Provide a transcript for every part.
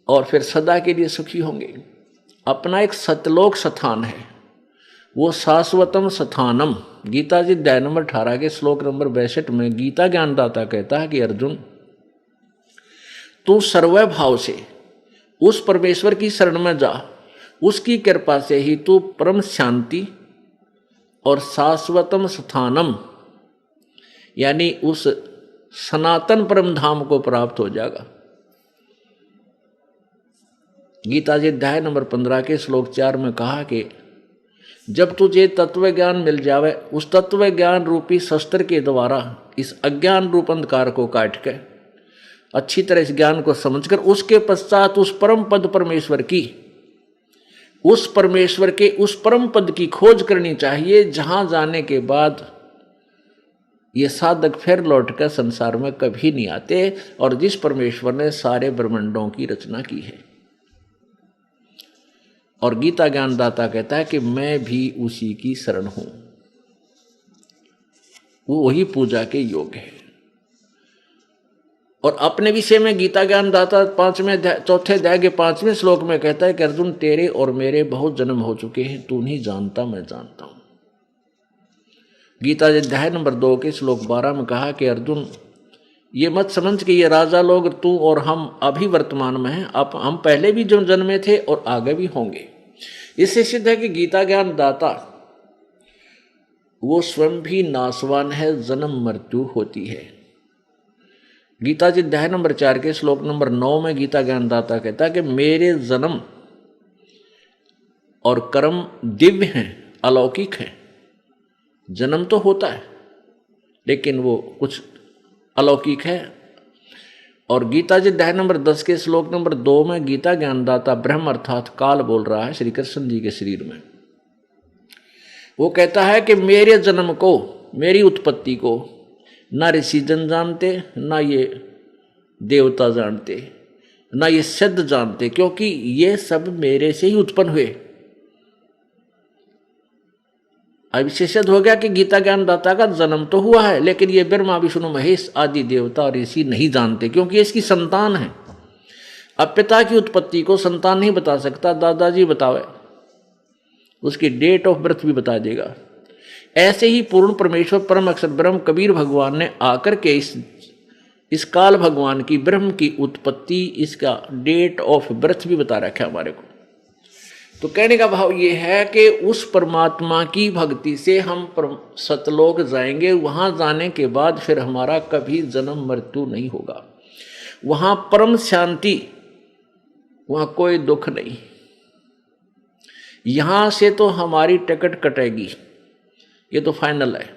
और फिर सदा के लिए सुखी होंगे। अपना एक सतलोक स्थान है, वो शाश्वतम स्थानम। गीता जी अध्याय नंबर 18 के श्लोक नंबर 62 में गीता ज्ञानदाता कहता है कि अर्जुन, तू सर्व भाव से उस परमेश्वर की शरण में जा, उसकी कृपा से ही तू परम शांति और शाश्वतम स्थानम यानी उस सनातन परम धाम को प्राप्त हो जाएगा। गीता जी अध्याय नंबर 15 के श्लोक 4 में कहा कि जब तुझे तत्व ज्ञान मिल जावे, उस तत्व ज्ञान रूपी शस्त्र के द्वारा इस अज्ञान रूप अंधकार को काट के अच्छी तरह इस ज्ञान को समझकर उसके पश्चात उस परम पद परमेश्वर की, उस परमेश्वर के उस परम पद की खोज करनी चाहिए, जहां जाने के बाद ये साधक फिर लौट कर संसार में कभी नहीं आते, और जिस परमेश्वर ने सारे ब्रह्मांडों की रचना की है। और गीता ज्ञानदाता कहता है कि मैं भी उसी की शरण हूं, वो वही पूजा के योग्य है। और अपने विषय में गीता ज्ञानदाता 4 अध्याय के 5वें श्लोक में कहता है कि अर्जुन, तेरे और मेरे बहुत जन्म हो चुके हैं, तू नहीं जानता, मैं जानता हूं। गीता अध्याय नंबर 2 के श्लोक 12 में कहा कि अर्जुन, ये मत समझ कि ये राजा लोग तू और हम अभी वर्तमान में हैं, अब हम पहले भी जो जन्मे थे और आगे भी होंगे। इससे सिद्ध है कि गीता ज्ञान दाता वो स्वयं भी नाशवान है, जन्म मृत्यु होती है। गीता जी अध्याय नंबर 4 के श्लोक नंबर 9 में गीता ज्ञान दाता कहता है कि मेरे जन्म और कर्म दिव्य हैं, अलौकिक हैं। जन्म तो होता है लेकिन वो कुछ अलौकिक है। और गीता जी अध्याय नंबर 10 के श्लोक नंबर 2 में गीता ज्ञानदाता ब्रह्म अर्थात काल बोल रहा है श्री कृष्ण जी के शरीर में। वो कहता है कि मेरे जन्म को, मेरी उत्पत्ति को ना ऋषि जन जानते, ना ये देवता जानते, ना ये सिद्ध जानते, क्योंकि ये सब मेरे से ही उत्पन्न हुए। अब इससे सिद्ध हो गया कि गीता ज्ञानदाता का जन्म तो हुआ है, लेकिन ये ब्रह्मा विष्णु महेश आदि देवता और ऋषि नहीं जानते, क्योंकि इसकी संतान है। अब पिता की उत्पत्ति को संतान नहीं बता सकता, दादाजी बतावे, उसकी डेट ऑफ बर्थ भी बता देगा। ऐसे ही पूर्ण परमेश्वर परम अक्षर ब्रह्म कबीर भगवान ने आकर के इस काल भगवान की ब्रह्म की उत्पत्ति, इसका डेट ऑफ बर्थ भी बता रखा है हमारे को। तो कहने का भाव ये है कि उस परमात्मा की भक्ति से हम सतलोक जाएंगे। वहां जाने के बाद फिर हमारा कभी जन्म मृत्यु नहीं होगा, वहां परम शांति, वहां कोई दुख नहीं। यहां से तो हमारी टिकट कटेगी, ये तो फाइनल है।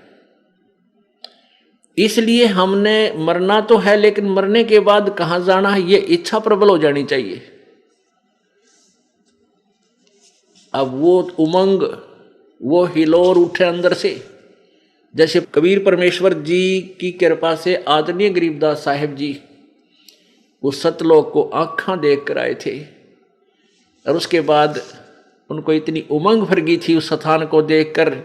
इसलिए हमने मरना तो है, लेकिन मरने के बाद कहां जाना है ये इच्छा प्रबल हो जानी चाहिए। अब वो उमंग, वो हिलोर उठे अंदर से, जैसे कबीर परमेश्वर जी की कृपा से आदरणीय गरीबदास साहिब जी वो सतलोक को आँखां देख कर आए थे, और उसके बाद उनको इतनी उमंग भर गई थी उस स्थान को देखकर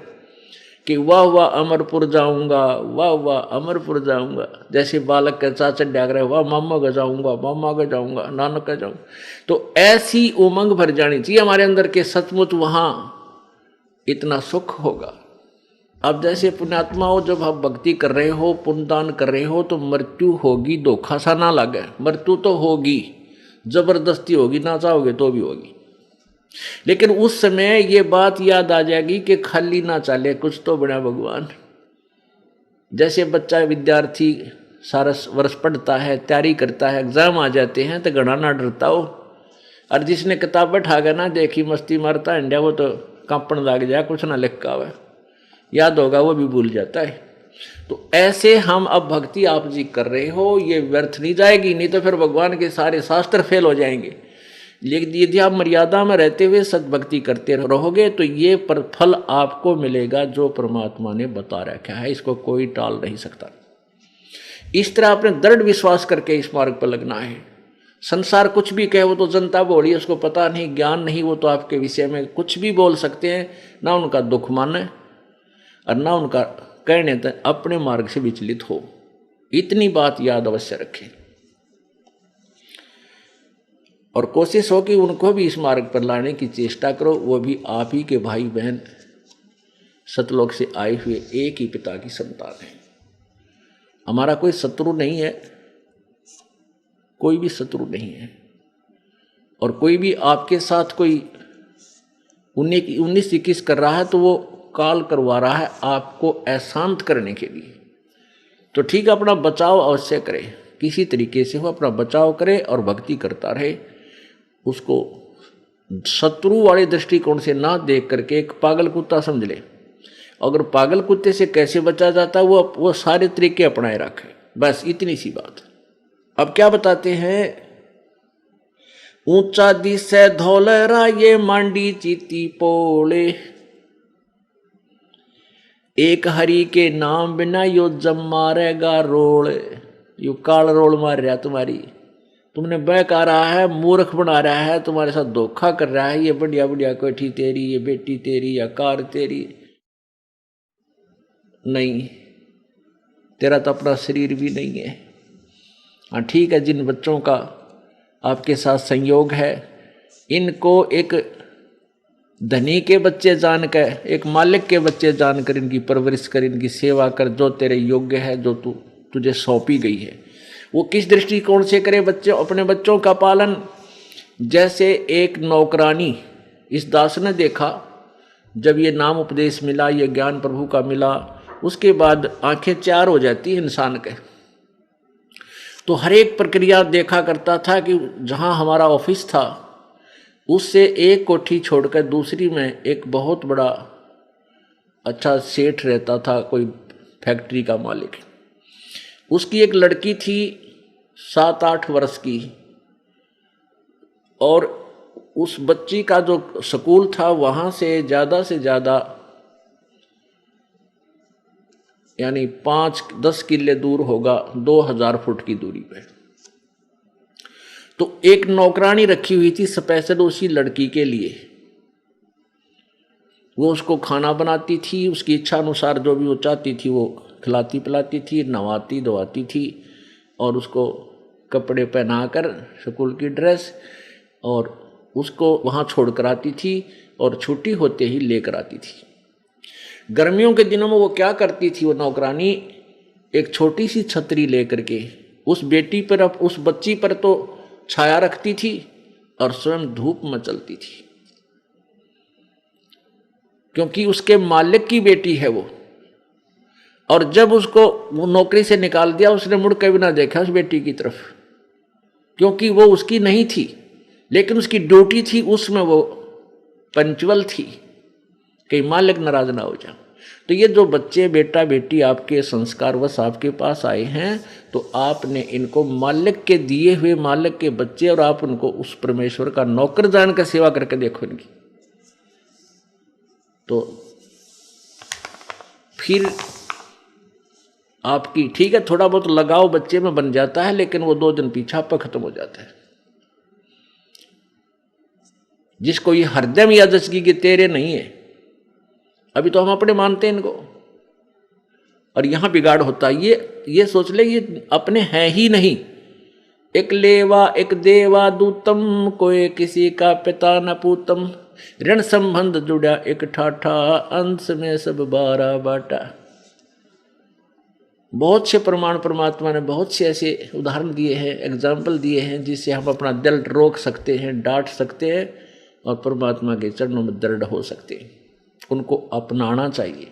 कि वाह वाह अमरपुर जाऊंगा, वाह वाह अमरपुर जाऊंगा। जैसे बालक के चाचा डाग रहे, वाह मामा का जाऊंगा, मामा का जाऊंगा, नानक का जाऊंगा। तो ऐसी उमंग भर जानी चाहिए हमारे अंदर के सचमुच वहां इतना सुख होगा। अब जैसे पुण्यात्माओं, जब आप भक्ति कर रहे हो, पुण्यदान कर रहे हो, तो मृत्यु होगी, धोखा सा ना लगे। मृत्यु तो होगी, जबरदस्ती होगी, ना चाहोगे तो भी होगी। लेकिन उस समय ये बात याद आ जाएगी कि खाली ना चले, कुछ तो बना भगवान। जैसे बच्चा विद्यार्थी सारा वर्ष पढ़ता है, तैयारी करता है, एग्जाम आ जाते हैं तो घना ना डरता हो, और जिसने किताब बैठा गया ना देखी मस्ती मारता इंडिया, वो तो कांपन लग जाए, कुछ ना लिखा हुआ याद होगा वो भी भूल जाता है। तो ऐसे हम अब भक्ति आप जी कर रहे हो, ये व्यर्थ नहीं जाएगी, नहीं तो फिर भगवान के सारे शास्त्र फेल हो जाएंगे। लेकिन यदि आप मर्यादा में रहते हुए सद्भक्ति करते रहोगे तो ये फल आपको मिलेगा जो परमात्मा ने बता रखा है, इसको कोई टाल नहीं सकता। इस तरह आपने दृढ़ विश्वास करके इस मार्ग पर लगना है। संसार कुछ भी कहे, वो तो जनता बोली, उसको पता नहीं, ज्ञान नहीं, वो तो आपके विषय में कुछ भी बोल सकते हैं। ना उनका दुख माने और ना उनका कहने तक अपने मार्ग से विचलित हो, इतनी बात याद अवश्य रखें। और कोशिश हो कि उनको भी इस मार्ग पर लाने की चेष्टा करो। वो भी आप ही के भाई बहन सतलोक से आए हुए एक ही पिता की संतान है। हमारा कोई शत्रु नहीं है, कोई भी शत्रु नहीं है। और कोई भी आपके साथ कोई 19-21 कर रहा है तो वो काल करवा रहा है आपको अशांत करने के लिए। तो ठीक है, अपना बचाव अवश्य करे, किसी तरीके से वो अपना बचाव करे और भक्ति करता रहे। उसको शत्रु वाले दृष्टिकोण से ना देख करके एक पागल कुत्ता समझ ले। अगर पागल कुत्ते से कैसे बचा जाता है वो सारे तरीके अपनाए रखे, बस इतनी सी बात। अब क्या बताते हैं, ऊंचा दिसे धौलरा ये मांडी चीती पोले, एक हरि के नाम बिना यो जम मारेगा रोल। यो काल रोल मार रहा तुम्हारी, तुमने बहका रहा है, मूर्ख बना रहा है, तुम्हारे साथ धोखा कर रहा है। ये बढ़िया बढ़िया कोठी तेरी, ये बेटी तेरी या कार तेरी, नहीं, तेरा तो अपना शरीर भी नहीं है। हाँ ठीक है, जिन बच्चों का आपके साथ संयोग है, इनको एक धनी के बच्चे जानकर, एक मालिक के बच्चे जानकर इनकी परवरिश कर, इनकी सेवा कर, जो तेरे योग्य है, जो तुझे सौंपी गई है। वो किस दृष्टिकोण से करे बच्चे अपने बच्चों का पालन? जैसे एक नौकरानी, इस दास ने देखा जब ये नाम उपदेश मिला, ये ज्ञान प्रभु का मिला, उसके बाद आंखें चार हो जाती है इंसान के। तो हर एक प्रक्रिया देखा करता था कि जहाँ हमारा ऑफिस था उससे एक कोठी छोड़कर दूसरी में एक बहुत बड़ा अच्छा सेठ रहता था, कोई फैक्ट्री का मालिक। उसकी एक लड़की थी 7-8 वर्ष की, और उस बच्ची का जो स्कूल था वहाँ से ज़्यादा यानी 5-10 किले दूर होगा, 2000 फुट की दूरी पे। तो एक नौकरानी रखी हुई थी स्पेशल उसी लड़की के लिए। वो उसको खाना बनाती थी, उसकी इच्छा अनुसार जो भी वो चाहती थी वो खिलाती पिलाती थी, नहवाती धोवाती थी, और उसको कपड़े पहनाकर स्कूल की ड्रेस, और उसको वहाँ छोड़ कर आती थी और छुट्टी होते ही लेकर आती थी। गर्मियों के दिनों में वो क्या करती थी, वो नौकरानी एक छोटी सी छतरी लेकर के उस बेटी पर, उस बच्ची पर तो छाया रखती थी और स्वयं धूप में चलती थी, क्योंकि उसके मालिक की बेटी है वो। और जब उसको वो नौकरी से निकाल दिया, उसने मुड़ के भी ना देखा उस बेटी की तरफ, क्योंकि वो उसकी नहीं थी, लेकिन उसकी ड्यूटी थी, उसमें वो पंचुअल थी, कहीं मालिक नाराज ना हो जाए। तो ये जो बच्चे बेटा बेटी आपके संस्कारवश आपके पास आए हैं, तो आपने इनको मालिक के दिए हुए मालिक के बच्चे, और आप उनको उस परमेश्वर का नौकर जानकर सेवा करके देखो इनकी, तो फिर आपकी ठीक है, थोड़ा बहुत लगाव बच्चे में बन जाता है, लेकिन वो 2 दिन पीछा पर खत्म हो जाता है। जिसको ये हरदम यादसगी के तेरे नहीं है, अभी तो हम अपने मानते हैं इनको, और यहां बिगाड़ होता है। ये सोच ले ये अपने हैं ही नहीं। एक लेवा एक देवा दूतम, कोई किसी का पिता न पूतम, ऋण संबंध जुड़ा एक ठाठा, अंश में सब 12 बाटा। बहुत से प्रमाण परमात्मा ने बहुत से ऐसे उदाहरण दिए हैं, एग्जाम्पल दिए हैं, जिससे हम अपना दिल रोक सकते हैं, डांट सकते हैं, और परमात्मा के चरणों में दृढ़ हो सकते हैं। उनको अपनाना चाहिए।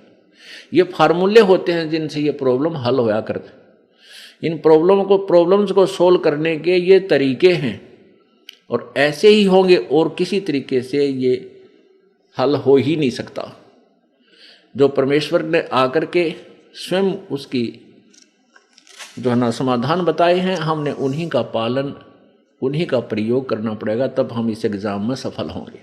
ये फार्मूले होते हैं जिनसे ये प्रॉब्लम हल होया करते। इन प्रॉब्लम्स को सोल्व करने के ये तरीके हैं, और ऐसे ही होंगे, और किसी तरीके से ये हल हो ही नहीं सकता। जो परमेश्वर ने आकर के स्वयं उसकी जो है ना समाधान बताए हैं, हमने उन्हीं का पालन, उन्हीं का प्रयोग करना पड़ेगा, तब हम इस एग्ज़ाम में सफल होंगे।